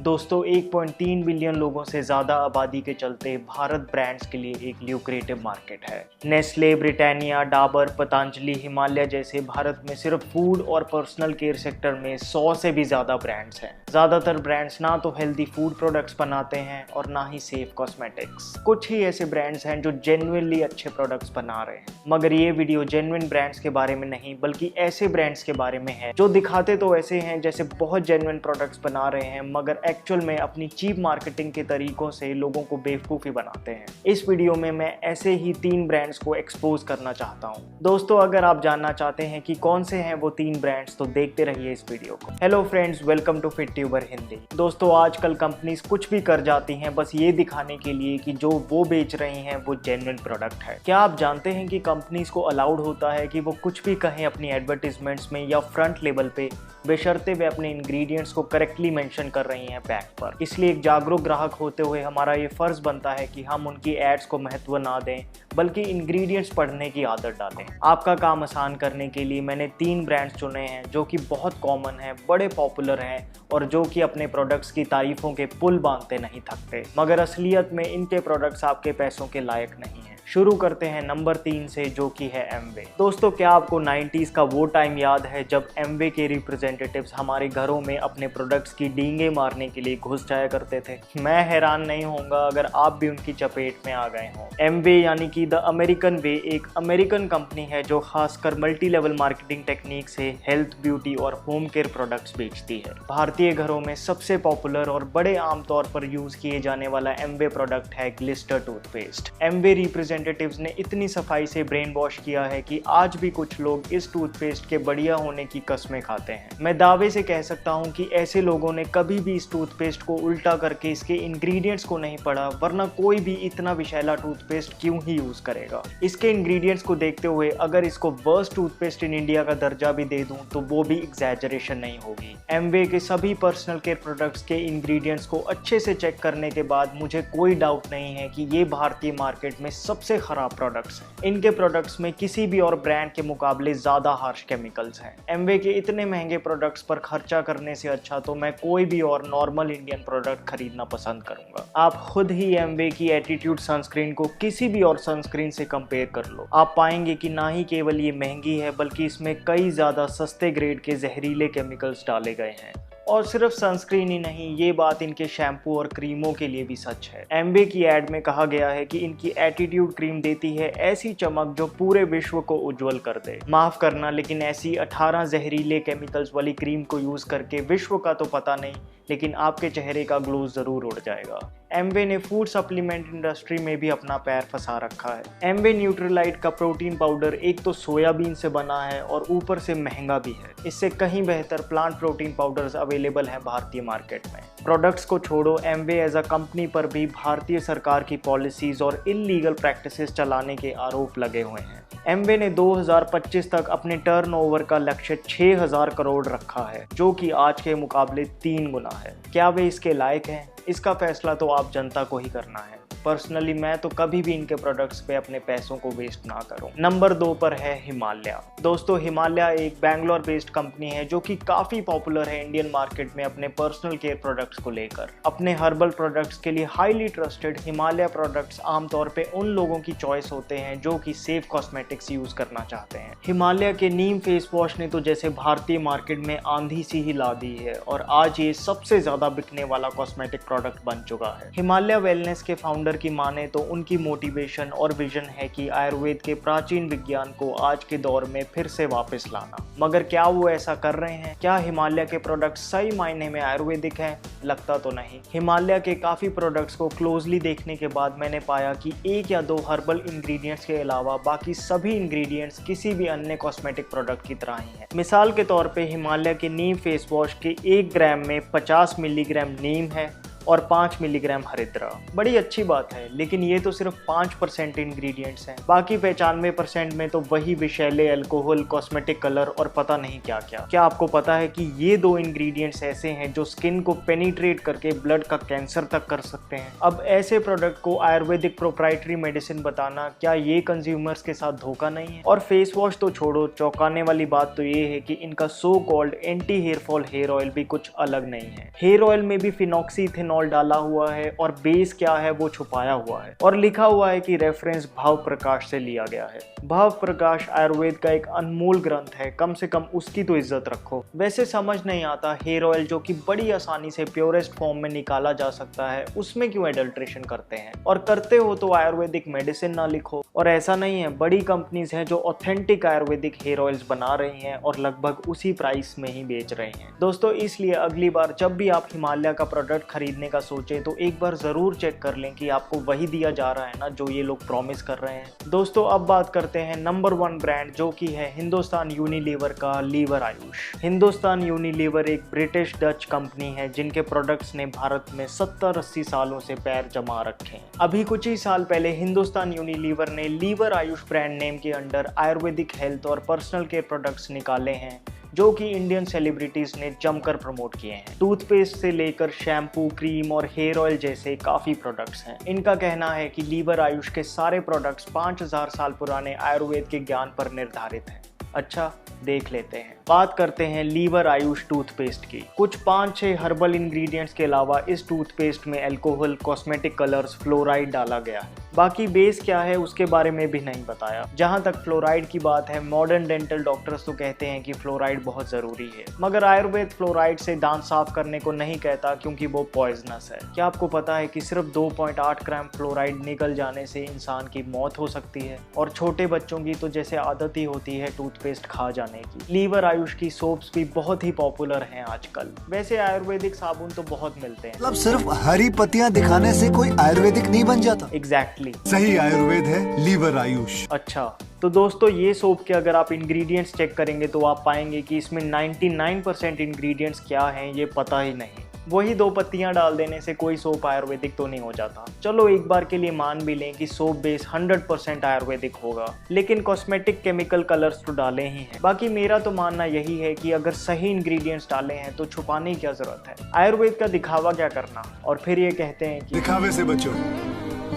दोस्तों 1.3 बिलियन लोगों से ज़्यादा आबादी के चलते भारत ब्रांड्स के लिए एक ल्यूक्रेटिव मार्केट है। नेस्ले, ब्रिटानिया, डाबर, पतंजलि, हिमालय जैसे भारत में सिर्फ फूड और पर्सनल केयर सेक्टर में 100 से भी ज़्यादा ब्रांड्स हैं। ज़्यादातर ब्रांड्स ना तो हेल्दी फूड प्रोडक्ट्स बनाते हैं और ना ही सेफ कॉस्मेटिक्स। कुछ ही ऐसे ब्रांड्स हैं जो जेन्युइनली अच्छे प्रोडक्ट्स बना रहे हैं। मगर ये वीडियो जेन्युइन ब्रांड्स के बारे में नहीं बल्कि ऐसे ब्रांड्स के बारे में है जो दिखाते तो ऐसे हैं जैसे बहुत जेन्युइन प्रोडक्ट्स बना रहे हैं, मगर एक्चुअल में अपनी चीप मार्केटिंग के तरीकों से लोगों को बेवकूफ़ी बनाते हैं। इस वीडियो में मैं ऐसे ही 3 ब्रांड्स को एक्सपोज करना चाहता हूं। दोस्तों, अगर आप जानना चाहते हैं कि कौन से हैं वो 3 ब्रांड्स तो देखते रहिए इस वीडियो को। Hello friends, welcome to FitTuber Hindi. दोस्तों, आजकल कंपनीज कुछ भी कर जाती हैं बस ये दिखाने के लिए कि जो वो बेच रही हैं वो जेन्युइन प्रोडक्ट है। क्या आप जानते हैं कि कंपनीज को अलाउड होता है कि वो कुछ भी कहें अपनी एडवर्टीजमेंट्स में या फ्रंट लेवल पे, बशर्ते वे अपने इंग्रेडिएंट्स को करेक्टली मेंशन कर रही हैं पैक पर। इसलिए एक जागरूक ग्राहक होते हुए हमारा ये फर्ज बनता है कि हम उनकी एड्स को महत्व ना दें बल्कि इंग्रेडिएंट्स पढ़ने की आदत डालें। आपका काम आसान करने के लिए मैंने 3 ब्रांड्स चुने हैं जो कि बहुत कॉमन हैं, बड़े पॉपुलर हैं और जो कि अपने प्रोडक्ट्स की तारीफों के पुल बांधते नहीं थकते, मगर असलियत में इनके प्रोडक्ट्स आपके पैसों के लायक नहीं हैं। शुरू करते हैं नंबर 3 से, जो कि है एमवे। दोस्तों, क्या आपको 90s का वो टाइम याद है जब एमवे के रिप्रेजेंटेटिव्स हमारे घरों में अपने प्रोडक्ट्स की डींगे मारने के लिए घुस जाया करते थे? मैं हैरान नहीं होऊंगा अगर आप भी उनकी चपेट में आ गए हों। एमवे यानी कि द अमेरिकन वे एक अमेरिकन कंपनी है जो खासकर मल्टी लेवल मार्केटिंग टेक्निक से हेल्थ, ब्यूटी और होम केयर प्रोडक्ट्स बेचती है। भारतीय घरों में सबसे पॉपुलर और बड़े आमतौर पर यूज किए जाने वाला एमवे प्रोडक्ट है ग्लिस्टर टूथपेस्ट। एमवे रिप्रेजेंटेटिव्स ने इतनी सफाई से ब्रेन वॉश किया है कि आज भी कुछ लोग इस टूथपेस्ट के बढ़िया होने की कस्में खाते हैं। मैं दावे से कह सकता हूं कि ऐसे लोगों ने कभी भी इस टूथपेस्ट को उल्टा करके इसके इंग्रेडिएंट्स को नहीं पढ़ा, वरना कोई भी इतना विषैला टूथपेस्ट क्यों ही यूज करेगा। इसके इंग्रेडिएंट्स को देखते हुए अगर इसको वर्स्ट टूथपेस्ट इन इंडिया का दर्जा भी दे दूं तो वो भी एग्जैजरेशन नहीं होगी। एमवे के सभी पर्सनल केयर प्रोडक्ट्स के इंग्रेडिएंट्स को अच्छे से चेक करने के बाद मुझे कोई डाउट नहीं है कि ये भारतीय मार्केट में सबसे खराब प्रोडक्ट्स हैं। इनके प्रोडक्ट्स में किसी भी और ब्रांड के मुकाबले ज्यादा हार्श केमिकल्स हैं। एमवे के इतने महंगे प्रोडक्ट्स पर खर्चा करने से अच्छा तो मैं कोई भी और नॉर्मल इंडियन प्रोडक्ट खरीदना पसंद करूंगा। आप खुद ही एमवे की एटीट्यूड सनस्क्रीन को किसी भी और सनस्क्रीन से कंपेयर कर लो, आप पाएंगे कि ना ही केवल ये महंगी है बल्कि इसमें कई ज्यादा सस्ते ग्रेड के जहरीले केमिकल्स डाले गए हैं। और सिर्फ सनस्क्रीन ही नहीं, ये बात इनके शैम्पू और क्रीमों के लिए भी सच है। एमवे की एड में कहा गया है कि इनकी एटीट्यूड क्रीम देती है ऐसी चमक जो पूरे विश्व को उज्जवल कर दे। माफ करना, लेकिन ऐसी 18 जहरीले केमिकल्स वाली क्रीम को यूज करके विश्व का तो पता नहीं, लेकिन आपके चेहरे का ग्लो जरूर उड़ जाएगा। एमवे ने फूड सप्लीमेंट इंडस्ट्री में भी अपना पैर फंसा रखा है। एमवे न्यूट्रीलाइट का प्रोटीन पाउडर एक तो सोयाबीन से बना है और ऊपर से महंगा भी है। इससे कहीं बेहतर प्लांट प्रोटीन पाउडर्स अवेलेबल हैं भारतीय मार्केट में। प्रोडक्ट्स को छोड़ो, एमवे एज अ कंपनी पर भी भारतीय सरकार की पॉलिसीज और इल्लीगल प्रैक्टिसेस चलाने के आरोप लगे हुए हैं। एमवे ने 2025 तक अपने टर्नओवर का लक्ष्य 6000 करोड़ रखा है, जो कि आज के मुकाबले 3 गुना है। क्या वे इसके लायक हैं? इसका फैसला तो आप जनता को ही करना है। पर्सनली मैं तो कभी भी इनके प्रोडक्ट्स पे अपने पैसों को वेस्ट ना करूं। नंबर 2 पर है हिमालय। दोस्तों, हिमालय एक बैंगलोर बेस्ड कंपनी है जो कि काफी पॉपुलर है इंडियन मार्केट में अपने पर्सनल केयर प्रोडक्ट्स को लेकर। अपने हर्बल प्रोडक्ट्स के लिए हाईली ट्रस्टेड हिमालय प्रोडक्ट्स आमतौर पे उन लोगों की चॉइस होते हैं जो कि सेफ कॉस्मेटिक्स यूज करना चाहते हैं। हिमालय के नीम फेस वॉश ने तो जैसे भारतीय मार्केट में आंधी सी ही ला दी है और आज ये सबसे ज्यादा बिकने वाला कॉस्मेटिक प्रोडक्ट बन चुका है। हिमालय वेलनेस के फाउंडर की माने तो उनकी मोटिवेशन और विजन है कि आयुर्वेद के प्राचीन विज्ञान को आज के दौर में फिर से वापस लाना। मगर क्या वो ऐसा कर रहे हैं? क्या हिमालय के प्रोडक्ट्स सही मायने में आयुर्वेदिक हैं? लगता तो नहीं। हिमालय के काफी प्रोडक्ट्स को क्लोजली देखने के बाद मैंने पाया कि 1 या 2 हर्बल इंग्रेडिएंट्स के अलावा बाकी सभी इंग्रेडिएंट्स किसी भी अन्य कॉस्मेटिक प्रोडक्ट की तरह ही है। मिसाल के तौर पे हिमालय के नीम फेस वॉश के 1 ग्राम में 50 मिलीग्राम नीम है, और 5 मिलीग्राम हरिद्रा। बड़ी अच्छी बात है, लेकिन ये तो सिर्फ 5% इंग्रेडिएंट्स हैं। बाकी 95% में तो वही विषैले अल्कोहल, कॉस्मेटिक कलर और पता नहीं क्या क्या। क्या आपको पता है कि ये 2 इंग्रेडिएंट्स ऐसे हैं जो स्किन को पेनिट्रेट करके ब्लड का कैंसर तक कर सकते हैं। अब ऐसे प्रोडक्ट को आयुर्वेदिक प्रोप्राइटरी मेडिसिन बताना, क्या ये कंज्यूमर्स के साथ धोखा नहीं है? और फेस वॉश तो छोड़ो, चौंकाने वाली बात तो ये है कि इनका so called anti hair fall hair oil भी कुछ अलग नहीं है। हेयर ऑयल में भी फिनॉक्सीइथेनॉल डाला हुआ है और बेस क्या है वो छुपाया हुआ है, और लिखा हुआ है कि रेफरेंस भाव प्रकाश से लिया गया है। भाव प्रकाश आयुर्वेद का एक अनमोल ग्रंथ है, कम से कम उसकी तो इज्जत रखो। वैसे समझ नहीं आता, हेयर ऑयल जो कि बड़ी आसानी से प्योरेस्ट फॉर्म में निकाला जा सकता है, उसमें क्यों एडल्ट्रेशन करते हैं? और करते हो तो आयुर्वेदिक मेडिसिन ना लिखो। और ऐसा नहीं है, बड़ी कंपनीज हैं जो ऑथेंटिक आयुर्वेदिक हेयर ऑयल्स बना रही हैं और लगभग उसी प्राइस में ही बेच रही हैं। दोस्तों, इसलिए अगली बार जब भी आप हिमालय का प्रोडक्ट खरीदने का सोचें तो एक बार जरूर चेक कर लें कि आपको वही दिया जा रहा है ना जो ये लोग प्रॉमिस कर रहे हैं। दोस्तों, अब बात करते हैं नंबर 1 ब्रांड, जो कि है हिंदुस्तान यूनिलीवर का लीवर आयुष। हिंदुस्तान यूनिलीवर एक ब्रिटिश डच कंपनी है जिनके प्रोडक्ट्स ने भारत में 70-80 सालों से पैर जमा रखे हैं। अभी कुछ ही साल पहले हिंदुस्तान यूनिलीवर ने लीवर आयुष ब्रांड नेम के अंडर आयुर्वेदिक हेल्थ और पर्सनल केयर प्रोडक्ट्स निकाले हैं जो कि इंडियन सेलिब्रिटीज ने जमकर प्रमोट किए हैं। टूथपेस्ट से लेकर शैम्पू, क्रीम और हेयर ऑयल जैसे काफी प्रोडक्ट्स हैं। इनका कहना है कि लीवर आयुष के सारे प्रोडक्ट्स 5000 साल पुराने आयुर्वेद के ज्ञान पर निर्धारित हैं। अच्छा, देख लेते हैं। बात करते हैं लीवर आयुष टूथपेस्ट की। कुछ 5-6 हर्बल इंग्रेडिएंट्स के अलावा इस टूथपेस्ट में अल्कोहल, कॉस्मेटिक कलर्स, फ्लोराइड डाला गया है। बाकी बेस क्या है उसके बारे में भी नहीं बताया। जहां तक फ्लोराइड की बात है, मॉडर्न डेंटल डॉक्टर्स तो कहते हैं कि फ्लोराइड बहुत जरूरी है, मगर आयुर्वेद फ्लोराइड से दांत साफ करने को नहीं कहता क्योंकि वो पॉइजनस है। क्या आपको पता है कि सिर्फ 2.8 ग्राम फ्लोराइड निकल जाने से इंसान की मौत हो सकती है? और छोटे बच्चों की तो जैसे आदत ही होती है टूथपेस्ट खा जाने की। लीवर आयुष की सोप्स भी बहुत ही पॉपुलर हैं आजकल। वैसे आयुर्वेदिक साबुन तो बहुत मिलते हैं। मतलब सिर्फ हरी पत्तियां दिखाने से कोई आयुर्वेदिक नहीं बन जाता। एग्जैक्टली। सही आयुर्वेद है लीवर आयुष। अच्छा, तो दोस्तों, ये सोप के अगर आप इंग्रेडिएंट्स चेक करेंगे तो आप पाएंगे कि इसमें 99% इंग्रेडिएंट्स क्या हैं ये पता ही नहीं। वही 2 पत्तियां डाल देने से कोई सोप आयुर्वेदिक तो नहीं हो जाता। चलो एक बार के लिए मान भी लें कि सोप बेस 100% आयुर्वेदिक होगा, लेकिन कॉस्मेटिक केमिकल कलर्स तो डाले ही हैं। बाकी मेरा तो मानना यही है कि अगर सही इंग्रेडिएंट्स डाले हैं तो छुपाने की क्या जरूरत है? आयुर्वेद का दिखावा क्या करना? और फिर ये कहते हैं कि दिखावे से बचो,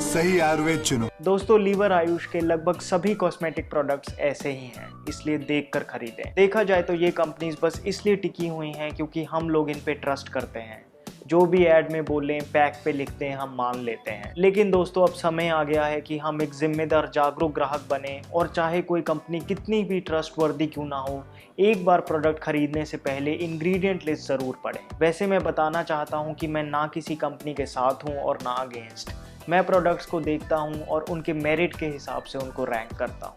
सही आयुर्वेद चुनो। दोस्तों, लीवर आयुष के लगभग सभी कॉस्मेटिक प्रोडक्ट्स ऐसे ही हैं, इसलिए देखकर खरीदें। देखा जाए तो ये कंपनीज बस इसलिए टिकी हुई हैं क्योंकि हम लोग इन पे ट्रस्ट करते हैं। जो भी ऐड में बोलें, पैक पे लिखते हैं, हम मान लेते हैं। लेकिन दोस्तों, अब समय आ गया है कि हम एक जिम्मेदार, जागरूक ग्राहक बने, और चाहे कोई कंपनी कितनी भी ट्रस्टवर्दी क्यों ना हो, एक बार प्रोडक्ट खरीदने से पहले इंग्रेडिएंट लिस्ट जरूर पढ़ें। वैसे मैं बताना चाहता हूँ कि मैं ना किसी कंपनी के साथ हूँ और ना अगेंस्ट। मैं प्रोडक्ट्स को देखता हूँ और उनके मेरिट के हिसाब से उनको रैंक करता हूँ।